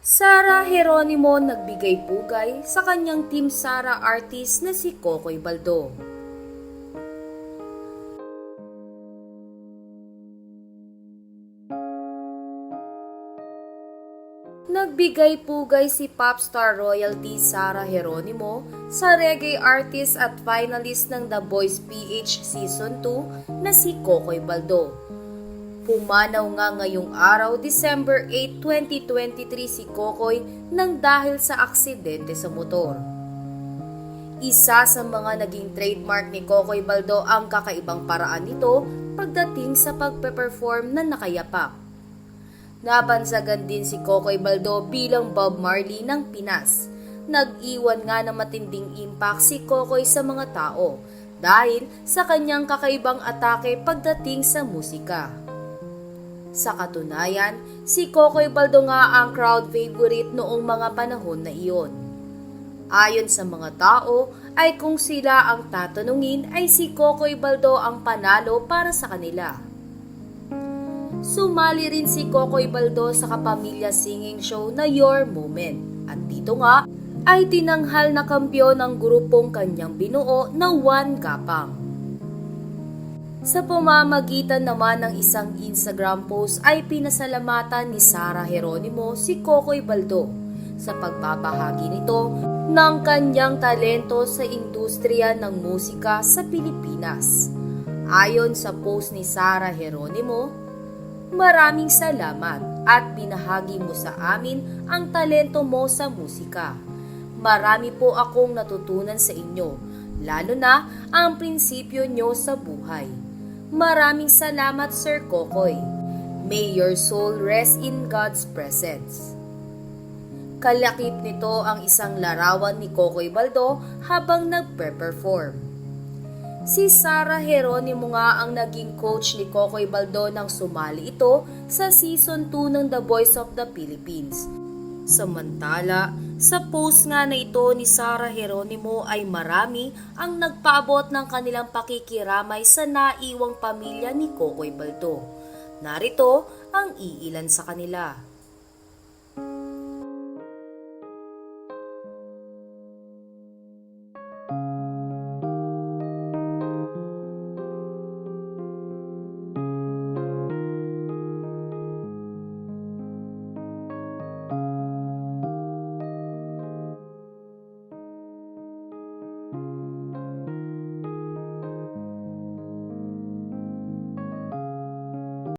Sara Geronimo nagbigay pugay sa kanyang Team Sara artist na si Kokoy Baldo. Nagbigay pugay si popstar royalty Sara Geronimo sa reggae artist at finalist ng The Voice PH Season 2 na si Kokoy Baldo. Pumanaw nga ngayong araw, December 8, 2023 si Kokoy nang dahil sa aksidente sa motor. Isa sa mga naging trademark ni Kokoy Baldo ang kakaibang paraan nito pagdating sa pagpe-perform na nakayapak. Nabansagan din si Kokoy Baldo bilang Bob Marley ng Pinas. Nag-iwan nga ng matinding impact si Kokoy sa mga tao dahil sa kanyang kakaibang atake pagdating sa musika. Sa katunayan, si Kokoy Baldo nga ang crowd favorite noong mga panahon na iyon. Ayon sa mga tao ay kung sila ang tatanungin ay si Kokoy Baldo ang panalo para sa kanila. Sumali rin si Kokoy Baldo sa kapamilya singing show na Your Moment at dito nga ay tinanghal na kampiyon ng grupong kanyang binuo na One Gapang. Sa pamamagitan naman ng isang Instagram post ay pinasalamatan ni Sara Geronimo si Kokoy Baldo sa pagbabahagi nito ng kanyang talento sa industriya ng musika sa Pilipinas. Ayon sa post ni Sara Geronimo, "Maraming salamat at binahagi mo sa amin ang talento mo sa musika. Marami po akong natutunan sa inyo, lalo na ang prinsipyo nyo sa buhay. Maraming salamat Sir Kokoy. May your soul rest in God's presence." Kalakip nito ang isang larawan ni Kokoy Baldo habang nagpe-perform. Si Sara Geronimo nga ang naging coach ni Kokoy Baldo nang sumali ito sa Season 2 ng The Voice of the Philippines. Samantala, sa post nga na ito ni Sara Geronimo ay marami ang nagpaabot ng kanilang pakikiramay sa naiwang pamilya ni Kokoy Baldo. Narito ang iilan sa kanila.